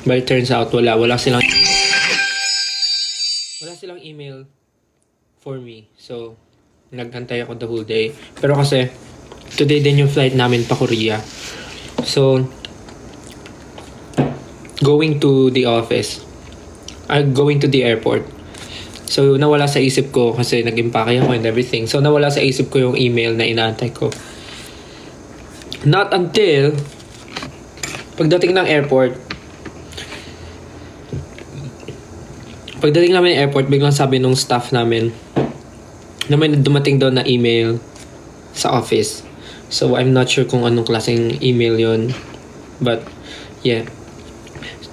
But it turns out wala silang email for me. So, nagantay ako the whole day. Pero kasi, today din yung flight namin pa Korea. So, going to the airport. So, nawala sa isip ko kasi nag-impake ako and everything. So, nawala sa isip ko yung email na inaantay ko. Not until pagdating namin ng airport, biglang sabi nung staff namin na may dumating daw na email sa office. So, I'm not sure kung anong klaseng email yon. But, yeah.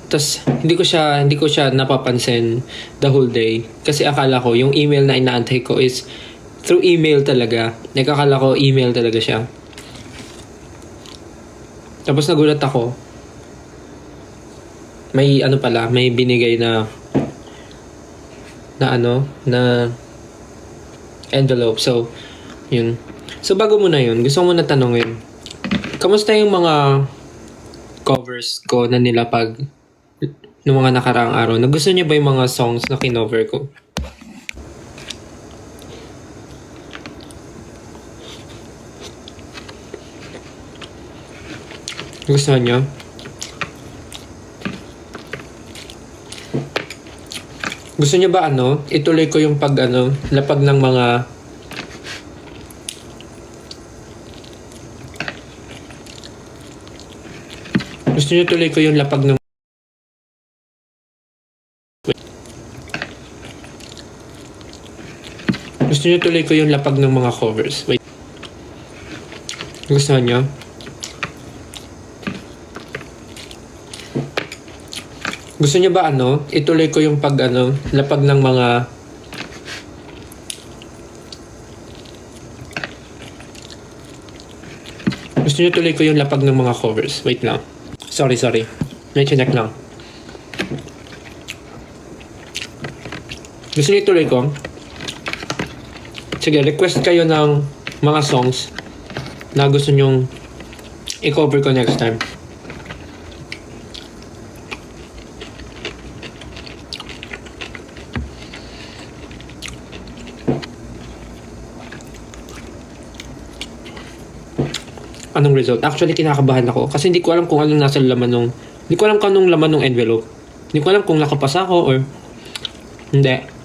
Tas, hindi ko siya napapansin the whole day. Kasi akala ko, yung email na inaantay ko is through email talaga. Akala ko email talaga siya. Tapos nagulat ako. May binigay na envelope. So, yun. So, bago muna yun, gusto ko muna tanongin, kamusta yung mga covers ko na nilapag noong mga nakaraang araw? Nagustuhan niyo ba yung mga songs na kinover ko? Gusto niyo? Gusto niyo ba ituloy ko yung lapag ng mga Gusto niyo tuloy ko yung lapag ng mga covers. Wait. Gusto niyo? Gusto niyo ba ituloy ko yung lapag ng mga Gusto niyo tuloy ko yung lapag ng mga covers. Wait lang. Sorry. May chinek lang. Gusto niyo tuloy ko? Sige, request kayo ng mga songs na gusto nyong i-cover ko next time. Anong result? Actually, kinakabahan ako kasi hindi ko alam kung anong nasa laman nung hindi ko alam kung anong laman ng envelope. Hindi ko alam kung nakapasa ako or hindi.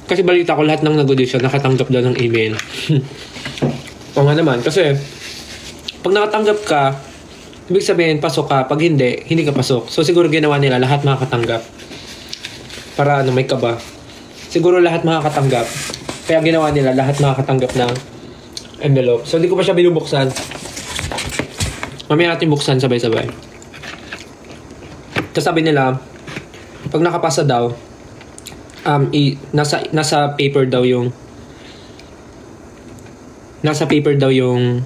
Kasi balita ko lahat ng nag-audition nakatanggap daw ng email. O nga naman, kasi pag nakatanggap ka, ibig sabihin pasok ka. Pag hindi ka pasok. So siguro ginawa nila lahat makakatanggap. Para may kaba. Siguro lahat makakatanggap. Kaya ginawa nila lahat makakatanggap ng envelope. So hindi ko pa siya binubuksan. Mamaya natin buksan sabay-sabay. Tapos sabi nila, pag nakapasa daw, nasa paper daw yung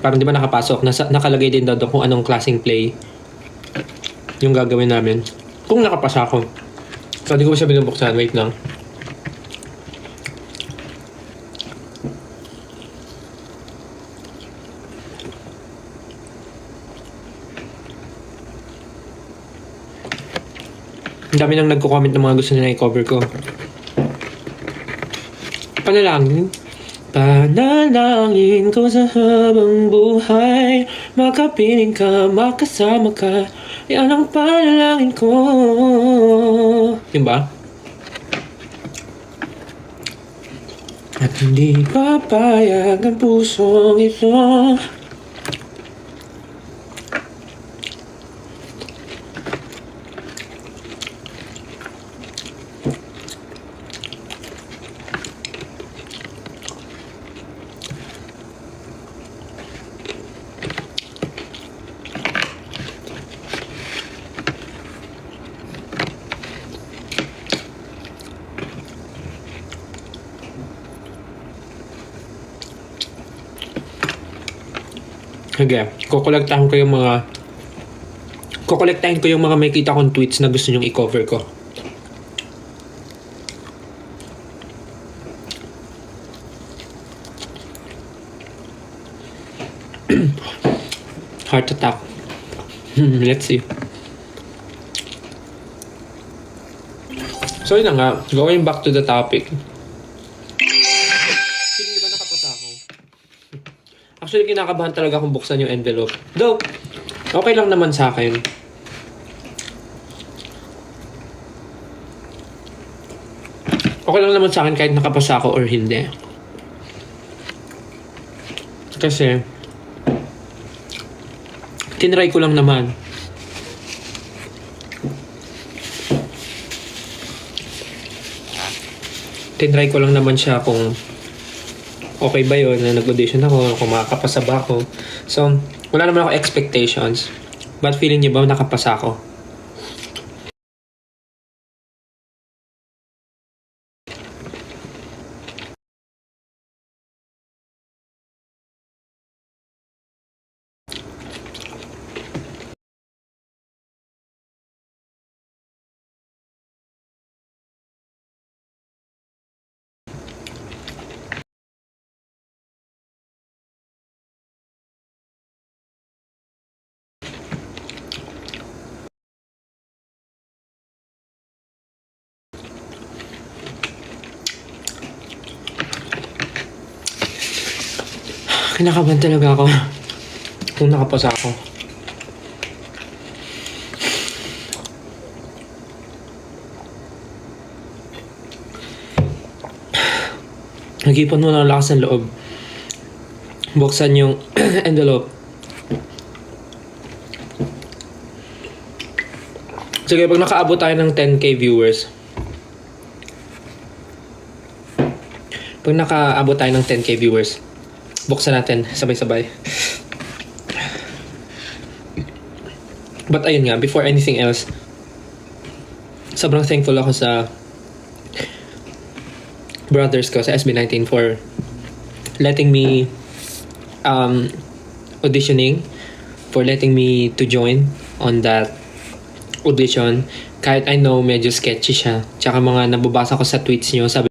parang di ba nakapasok, nakalagay din daw kung anong klaseng play yung gagawin namin. Kung nakapasa ako. So, hindi ko siya binubuksan. Wait lang. Ang dami nang nagko-comment ng mga gusto nila i-cover ko. Panalangin ko sa habang buhay, makapiling ka, makasama ka, yan ang panalangin ko. Yun ba? At hindi papayag ang pusong ito. Okay, kukolektahin ko yung mga may kita kong tweets na gusto nyong i-cover ko. Heart attack. Let's see. So yun na nga, going back to the topic. Feeling niyo ba nakapasa ako? Actually, kinakabahan talaga akong buksan yung envelope. Though, okay lang naman sa akin. Okay lang naman sa akin kahit nakapasa ako or hindi. Kasi, tinry ko lang naman. Tinry ko lang naman siya kung okay ba yun na nag-audition ako, kung makakapasa ba ako. So, wala naman ako expectations. But feeling niyo ba nakapasa ako? Kinakabahan talaga ako kung nakapasa ako. Nag-ipon mo ng lakas ng loob. Buksan yung envelope. Sige, pag nakaabot tayo ng 10k viewers, pag nakaabot tayo ng 10k viewers, buksan natin sabay-sabay. But ayun nga, before anything else, sobrang thankful ako sa brothers ko sa SB19 for letting me auditioning, for letting me to join on that audition. Kahit I know medyo sketchy siya. Tsaka mga nababasa ko sa tweets nyo, sabi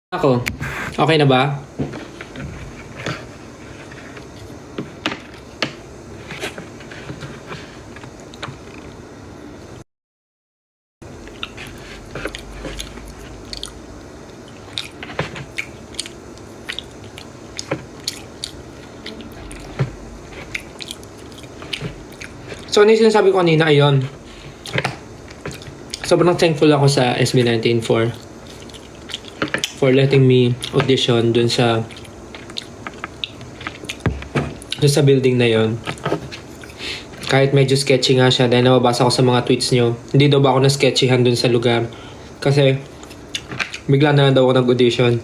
ako, okay na ba? So, ano yung sinasabi ko kanina, ayun. Sobrang thankful ako sa SB19 for letting me audition dun sa building na yon. Kahit medyo sketchy nga siya dahil nababasa ko sa mga tweets nyo. Hindi daw ba ako na-sketchyhan dun sa lugar. Kasi bigla na daw ako nag-audition.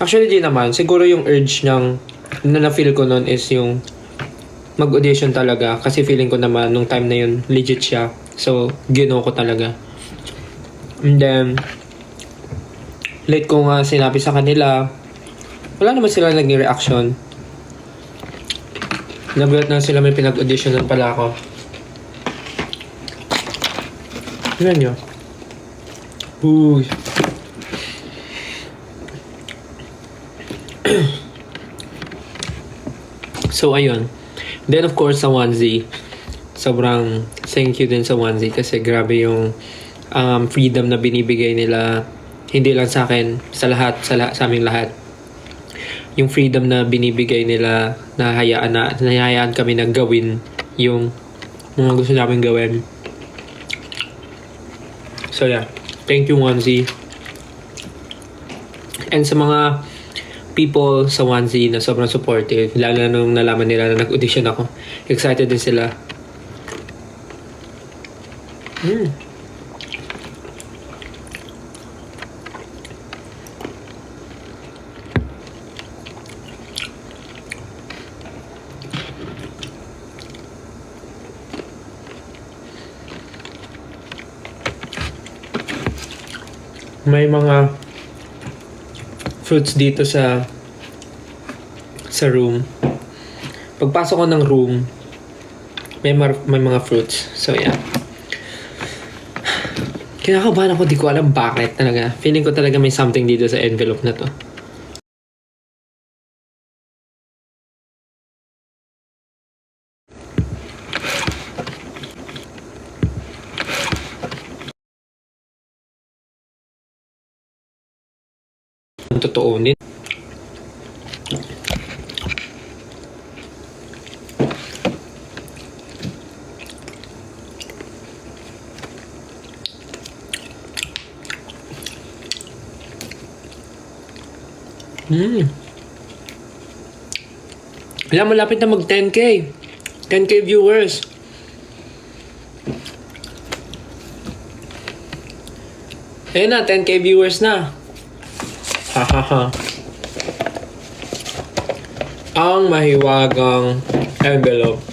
Actually, di naman. Siguro yung urge na na-feel ko nun is yung mag-audition talaga. Kasi feeling ko naman nung time na yun, legit siya. So, ginawa ko talaga. And then, late ko nga sinabi sa kanila, wala naman sila naging reaction. Nagulat na sila may pinag-auditionan pala ako. Tignan nyo. Uy. So, ayun. Then, of course, sa Onesie. Sobrang thank you din sa Onesie kasi grabe yung freedom na binibigay nila. Hindi lang sa akin, sa aming lahat. Yung freedom na binibigay nila, nahayaan kami na gawin yung mga gusto namin gawin. So yeah, thank you Onesie. And sa mga people sa 1Z na sobrang supportive. Lalo na nung nalaman nila na nag-audition ako. Excited din sila. May mga fruits dito sa room. Pagpasok ko ng room, may mga fruits. So yeah. Kinakabahan ako, di ko alam bakit talaga. Feeling ko talaga may something dito sa envelope na to. Totoo din. Alam, malapit na mag 10K. 10K viewers. Ayun na, 10K viewers na. Hahaha. Ang mahiwagang envelope.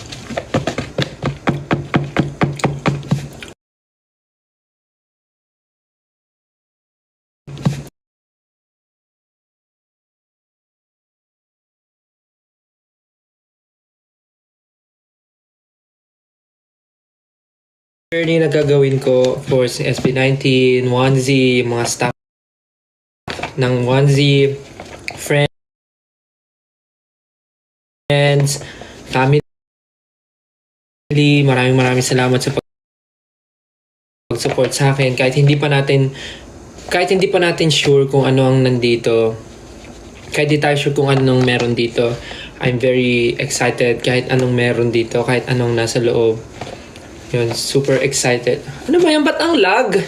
Journey na gagawin ko for si SB19, 1Z, yung mga staff ng 1Z, friends, family. Maraming salamat sa pag-support sa akin kahit hindi pa natin sure kung ano ang nandito. Kahit di tayo sure kung anong meron dito. I'm very excited kahit anong meron dito, kahit anong nasa loob. Yun, super excited. Ano ba yan? Ba't ang lag?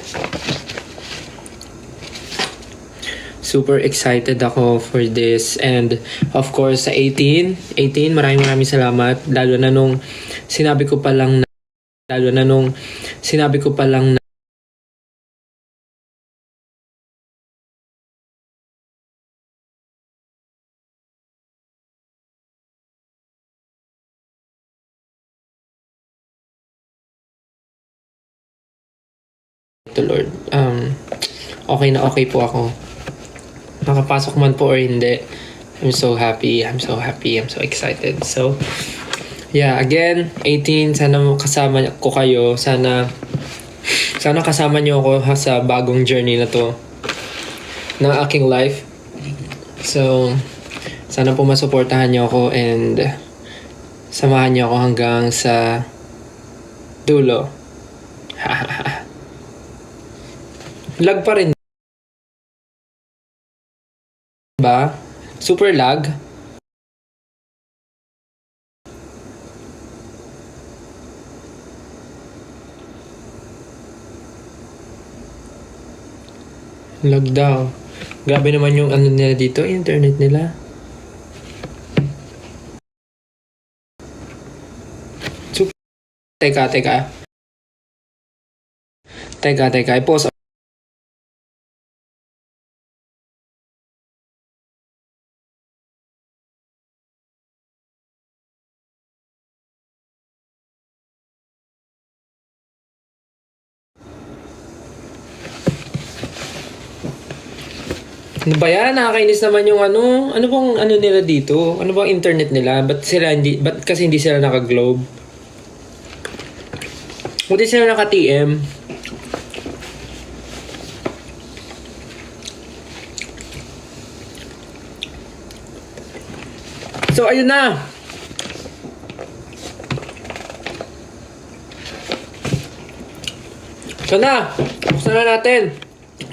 Super excited ako for this. And of course, sa 18, maraming salamat. Lalo na nung sinabi ko pa lang na to Lord. Okay po ako. Nakapasok man po or hindi. I'm so happy. I'm so excited. So, yeah, again, 18, sana kasama ko kayo. Sana kasama niyo ako sa bagong journey na to ng aking life. So, sana po masuportahan niyo ako and samahan niyo ako hanggang sa dulo. Lag pa rin ba? Super lag? Lag daw. Grabe naman yung ano nila dito, internet nila. Super. Teka. I-pause. Ano ba yan? Nakakainis naman yung ano. Ano bang ano nila dito? Ano bang internet nila? Ba't kasi hindi sila naka-globe? Buti sila naka-TM. So, ayun na. So na, buksan na natin.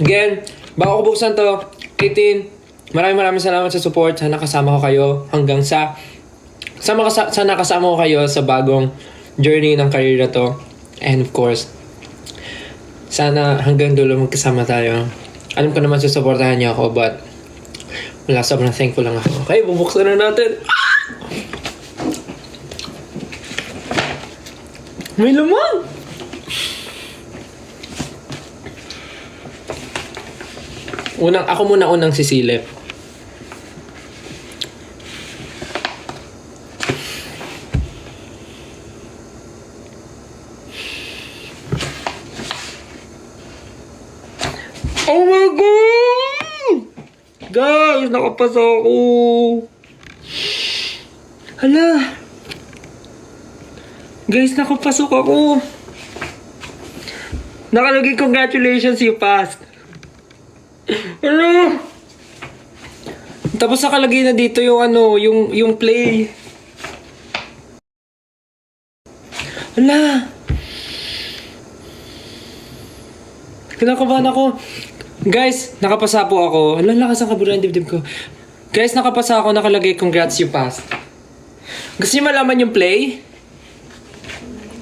Again, bago ko buksan to, 18, maraming salamat sa support. Sana kasama ko kayo hanggang sana kasama ko kayo sa bagong journey ng career na to. And of course, sana hanggang dulo magkasama tayo. Alam ko naman susuportahan niyo ako, but Wala, sobrang thankful lang ako. Okay, bubuksan na natin. May laman! Ako muna unang sisilip. Oh my God! Guys, nakapasa ako. Hala. Guys, nakapasok ako. Nakalagay, congratulations, you passed. Ano? Tapos nakalagay na dito yung yung play. Hala. Kinakabahan ako. Guys, nakapasa po ako. Hala, lakas ang kabura ng dibdib ko. Guys, nakapasa ako, nakalagay, congrats, you passed. Gusto niyo malaman yung play?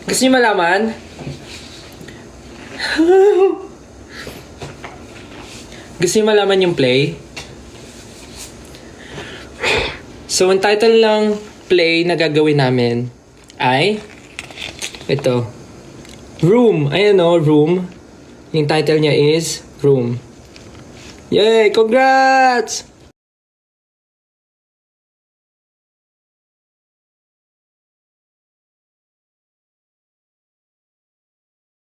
Gusto niyo malaman? Gusto niyo malaman yung play? So, ang title ng play na gagawin namin ay ito. Room. Ayan o, Room. Yung title niya is Room. Yay! Congrats!